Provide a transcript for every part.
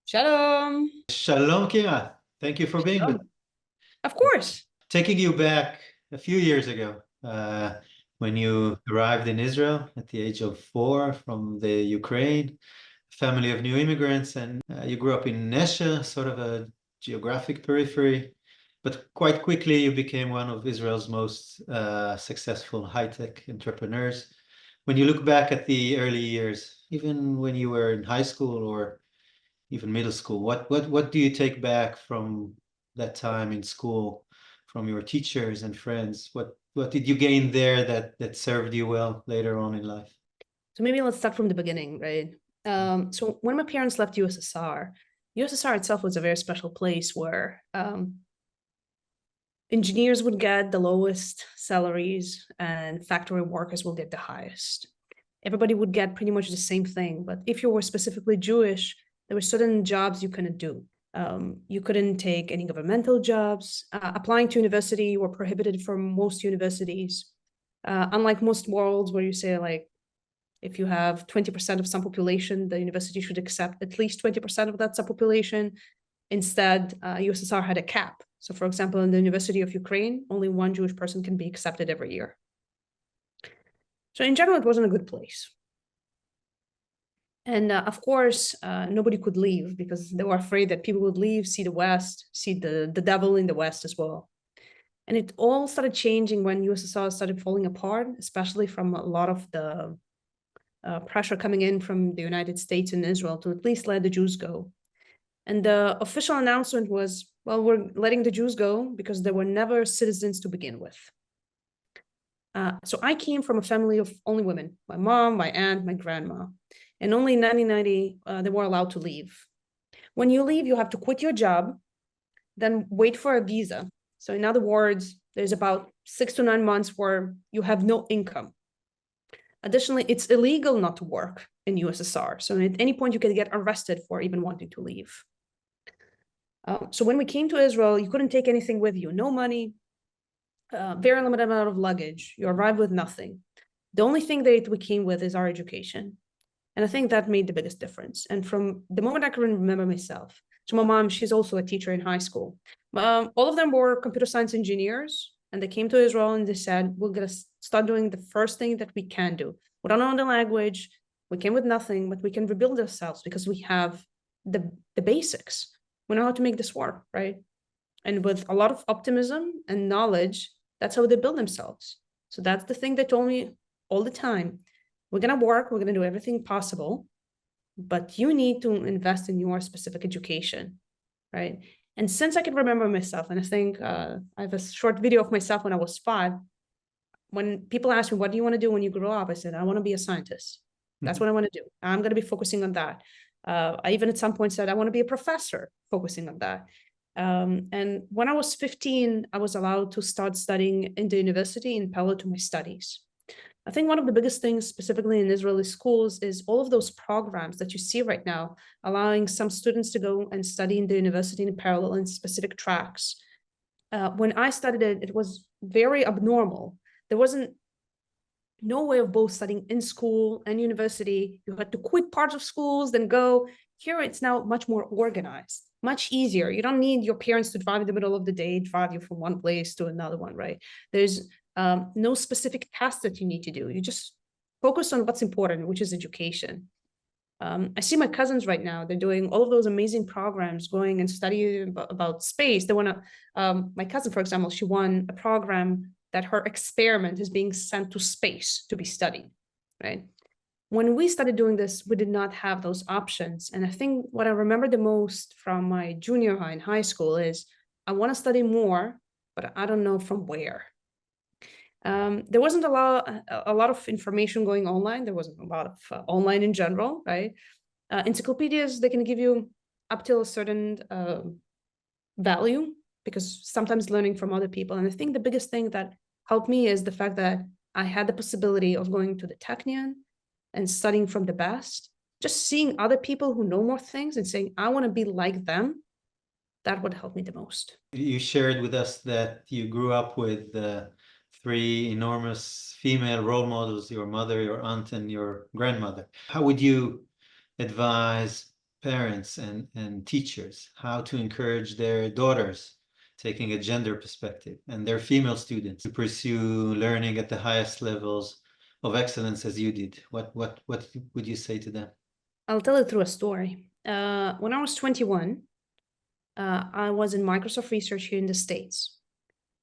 Shalom. Shalom, Kira. Thank you for being with us. Of course. Taking you back a few years ago, when you arrived in Israel at the age of 4 from the Ukraine, family of new immigrants, and you grew up in Nesha, sort of a geographic periphery, but quite quickly you became one of Israel's most successful high-tech entrepreneurs. When you look back at the early years, even when you were in high school or even middle school, what do you take back from that time in school, from your teachers and friends? What did you gain there that served you well later on in life? So maybe let's start from the beginning, right? So when my parents left USSR itself was a very special place where engineers would get the lowest salaries and factory workers will get the highest. Everybody would get pretty much the same thing, but if you were specifically Jewish, there were certain jobs you couldn't do. You couldn't take any governmental jobs. Applying to university were prohibited from most universities. Unlike most worlds where you say, like, if you have 20% of some population, the university should accept at least 20% of that subpopulation. Instead, USSR had a cap. So for example, in the University of Ukraine, only one Jewish person can be accepted every year. So in general, it wasn't a good place. And of course, nobody could leave because they were afraid that people would leave, see the West, see the devil in the West as well. And it all started changing when USSR started falling apart, especially from a lot of the pressure coming in from the United States and Israel to at least let the Jews go. And the official announcement was, well, we're letting the Jews go because they were never citizens to begin with. So I came from a family of only women, my mom, my aunt, my grandma. And only in 1990, they were allowed to leave. When you leave, you have to quit your job, then wait for a visa. So in other words, there's about 6 to 9 months where you have no income. Additionally, it's illegal not to work in USSR. So at any point, you can get arrested for even wanting to leave. So when we came to Israel, you couldn't take anything with you, no money, very limited amount of luggage. You arrive with nothing. The only thing that we came with is our education. And I think that made the biggest difference. And from the moment I can remember myself, so my mom, she's also a teacher in high school. All of them were computer science engineers, and they came to Israel and they said, we're going to start doing the first thing that we can do. We don't know the language. We came with nothing, but we can rebuild ourselves because we have the basics. We know how to make this work, right? And with a lot of optimism and knowledge, that's how they build themselves. So that's the thing they told me all the time. We're going to work, we're going to do everything possible, but you need to invest in your specific education, right? And since I can remember myself, and I think I have a short video of myself when I was 5, when people ask me, what do you want to do when you grow up? I said, I want to be a scientist. That's what I want to do. I'm going to be focusing on that. I even at some point said, I want to be a professor focusing on that. And when I was 15, I was allowed to start studying in the university in parallel to my studies. I think one of the biggest things specifically in Israeli schools is all of those programs that you see right now, allowing some students to go and study in the university in parallel in specific tracks. When I studied it, it was very abnormal. There wasn't no way of both studying in school and university. You had to quit parts of schools, then go. Here it's now much more organized, much easier. You don't need your parents to drive in the middle of the day, drive you from one place to another one, right? There's no specific task that you need to do. You just focus on what's important, which is education. I see my cousins right now, they're doing all of those amazing programs, going and studying about space. They want to, my cousin, for example, she won a program that her experiment is being sent to space to be studied, right? When we started doing this, we did not have those options. And I think what I remember the most from my junior high and high school is I want to study more, but I don't know from where. There wasn't a lot of information going online. There wasn't a lot of online in general, right? Encyclopedias, they can give you up till a certain value, because sometimes learning from other people. And I think the biggest thing that helped me is the fact that I had the possibility of going to the Technion and studying from the best, just seeing other people who know more things and saying, I want to be like them. That would help me the most. You shared with us that you grew up with 3 enormous female role models, your mother, your aunt, and your grandmother. How would you advise parents and teachers how to encourage their daughters, taking a gender perspective, and their female students to pursue learning at the highest levels of excellence as you did? What would you say to them? I'll tell it through a story. When I was 21, I was in Microsoft Research here in the States.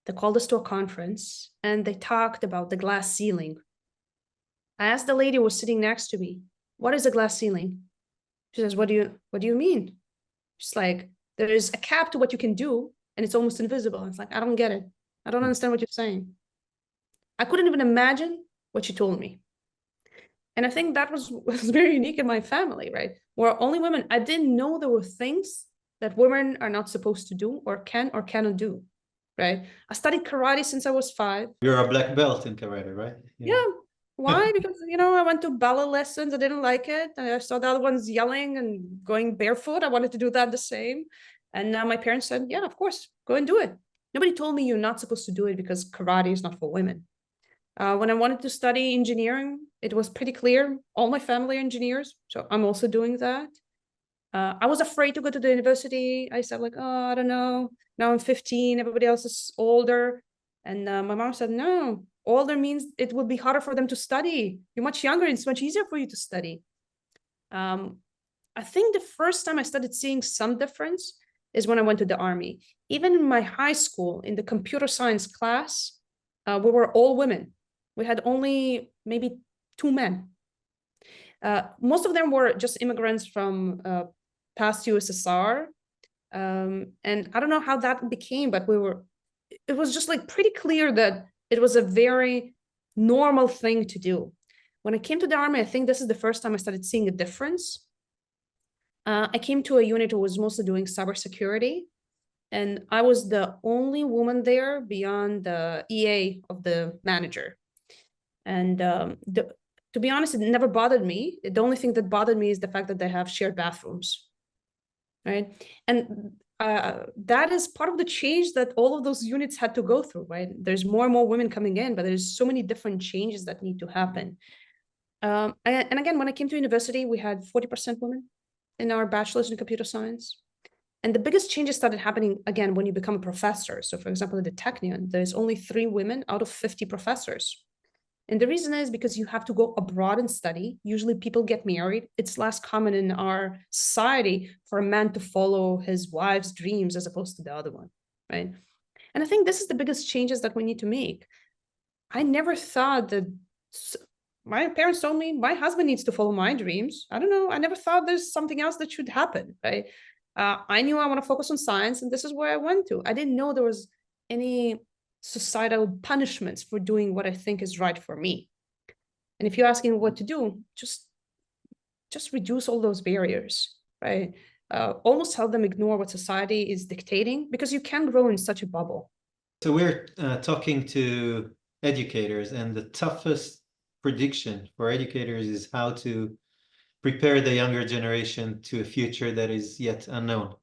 They called us to a conference and they talked about the glass ceiling. I asked the lady who was sitting next to me, what is a glass ceiling? She says, what do you mean? She's like, there is a cap to what you can do and it's almost invisible. It's like, I don't get it. I don't understand what you're saying. I couldn't even imagine what she told me. And I think that was very unique in my family, right? We're only women. I didn't know there were things that women are not supposed to do or can or cannot do, right? I studied karate since I was 5. You're a black belt in karate, right? Yeah. Why? Because, I went to ballet lessons. I didn't like it. And I saw the other ones yelling and going barefoot. I wanted to do that the same. And now my parents said, yeah, of course, go and do it. Nobody told me you're not supposed to do it because karate is not for women. When I wanted to study engineering, it was pretty clear. All my family are engineers, so I'm also doing that. I was afraid to go to the university. I said like, oh, I don't know. Now I'm 15, everybody else is older. And my mom said, no, older means it would be harder for them to study. You're much younger, it's much easier for you to study. I think the first time I started seeing some difference is when I went to the army. Even in my high school, in the computer science class, we were all women. We had only maybe 2 men. Most of them were just immigrants from past USSR. And I don't know how that became, but it was just like pretty clear that it was a very normal thing to do. When I came to the army, I think this is the first time I started seeing a difference. I came to a unit who was mostly doing cybersecurity. And I was the only woman there beyond the EA of the manager. And to be honest, it never bothered me. The only thing that bothered me is the fact that they have shared bathrooms, right? And that is part of the change that all of those units had to go through, right? There's more and more women coming in, but there's so many different changes that need to happen. And again, when I came to university, we had 40% women in our bachelor's in computer science. And the biggest changes started happening, again, when you become a professor. So for example, at the Technion, there's only 3 women out of 50 professors. And the reason is because you have to go abroad and study. Usually people get married. It's less common in our society for a man to follow his wife's dreams as opposed to the other one, right? And I think this is the biggest changes that we need to make. I never thought that, my parents told me my husband needs to follow my dreams. I don't know. I never thought there's something else that should happen, right? I knew I want to focus on science, and this is where I went to. I didn't know there was any societal punishments for doing what I think is right for me. And if you're asking what to do, just reduce all those barriers, right? Almost help them ignore what society is dictating, because you can grow in such a bubble. So we're talking to educators, and the toughest prediction for educators is how to prepare the younger generation to a future that is yet unknown.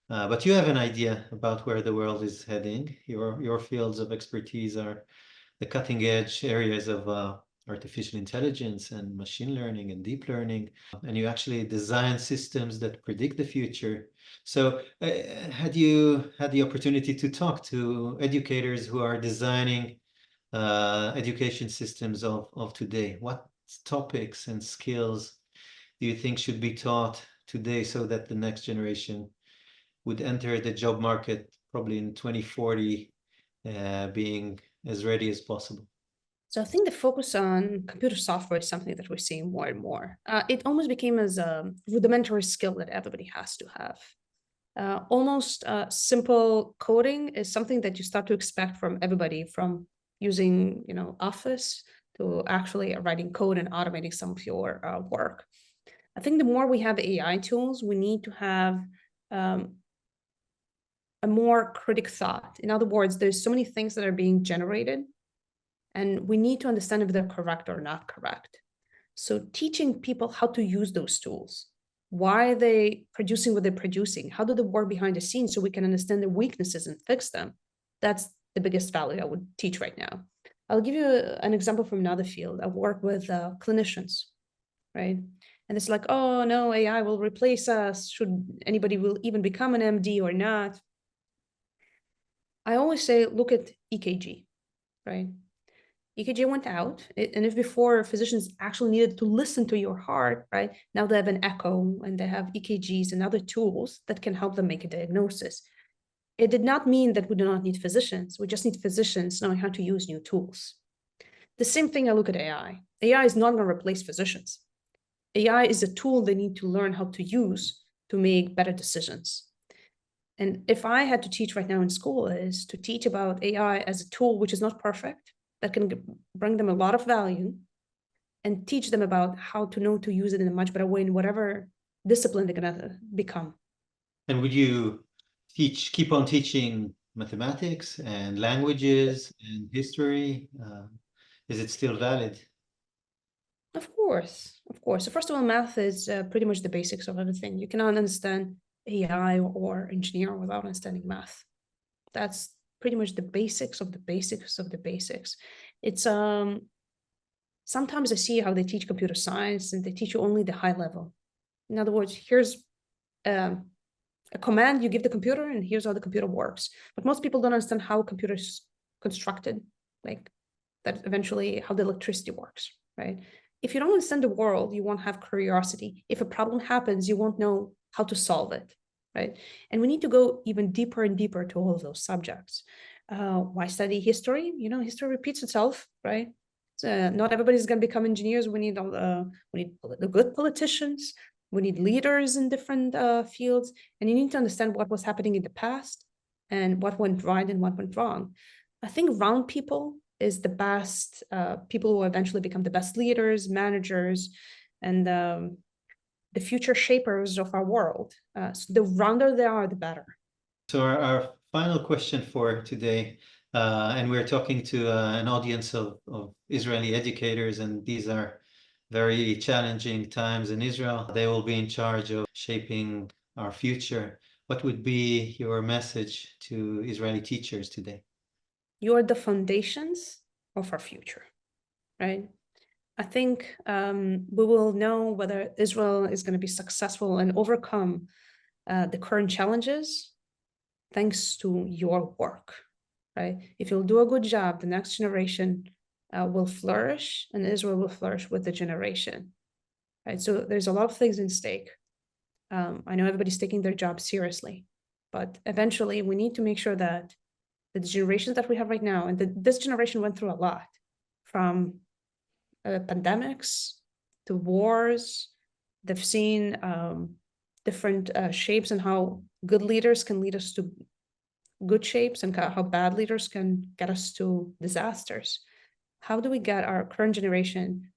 But you have an idea about where the world is heading. Your fields of expertise are the cutting edge areas of artificial intelligence and machine learning and deep learning. And you actually design systems that predict the future. So had you had the opportunity to talk to educators who are designing education systems of today? What topics and skills do you think should be taught today so that the next generation would enter the job market probably in 2040 being as ready as possible? So I think the focus on computer software is something that we're seeing more and more. It almost became as a rudimentary skill that everybody has to have. Almost simple coding is something that you start to expect from everybody, from using Office to actually writing code and automating some of your work. I think the more we have AI tools, we need to have a more critic thought. In other words, there's so many things that are being generated, and we need to understand if they're correct or not correct. So teaching people how to use those tools, why are they producing what they're producing, how do they work behind the scenes so we can understand their weaknesses and fix them. That's the biggest value I would teach right now. I'll give you an example from another field. I work with clinicians, right? And it's like, oh no, AI will replace us. Should anybody will even become an MD or not? I always say, look at EKG, right? EKG went out, and if before physicians actually needed to listen to your heart, right? Now they have an echo and they have EKGs and other tools that can help them make a diagnosis. It did not mean that we do not need physicians. We just need physicians knowing how to use new tools. The same thing I look at AI. AI is not going to replace physicians. AI is a tool they need to learn how to use to make better decisions. And if I had to teach right now in school, is to teach about AI as a tool which is not perfect, that can bring them a lot of value, and teach them about how to know to use it in a much better way in whatever discipline they're going to become. And would you keep on teaching mathematics and languages and history? Is it still valid? Of course, of course. So first of all, math is pretty much the basics of everything. You cannot understand AI or engineer without understanding math. That's pretty much the basics of the basics of the basics. It's sometimes I see how they teach computer science and they teach you only the high level. In other words, here's a command you give the computer and here's how the computer works. But most people don't understand how a computer is constructed, like that eventually how the electricity works, right? If you don't understand the world, you won't have curiosity. If a problem happens, you won't know how to solve it, right? And we need to go even deeper and deeper to all of those subjects. Why study history? You know, history repeats itself, right? Not everybody's going to become engineers. We need the good politicians. We need leaders in different fields. And you need to understand what was happening in the past and what went right and what went wrong. I think round people is the best, people who eventually become the best leaders, managers, and the future shapers of our world. So the rounder they are, the better. So our final question for today, and we're talking to an audience of Israeli educators, and these are very challenging times in Israel. They will be in charge of shaping our future. What would be your message to Israeli teachers today? You are the foundations of our future, right? I think we will know whether Israel is going to be successful and overcome the current challenges thanks to your work, right? If you'll do a good job, the next generation will flourish and Israel will flourish with the generation, right? So there's a lot of things in stake. I know everybody's taking their job seriously, but eventually we need to make sure that the generations that we have right now, and this generation went through a lot, from pandemics to wars. They've seen different shapes and how good leaders can lead us to good shapes and how bad leaders can get us to disasters. How do we get our current generation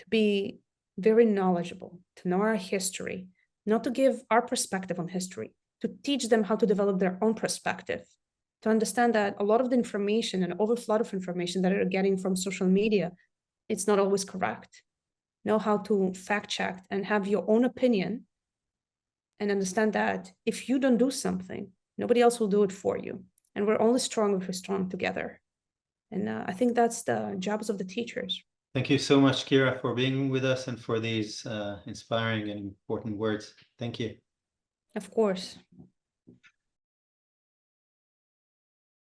to be very knowledgeable, to know our history, not to give our perspective on history, to teach them how to develop their own perspective, to understand that a lot of the information and overflow of information that they're getting from social media, it's not always correct. Know how to fact check and have your own opinion, and understand that if you don't do something, nobody else will do it for you. And we're only strong if we're strong together. And I think that's the jobs of the teachers. Thank you so much, קירה, for being with us and for these inspiring and important words. Thank you. Of course.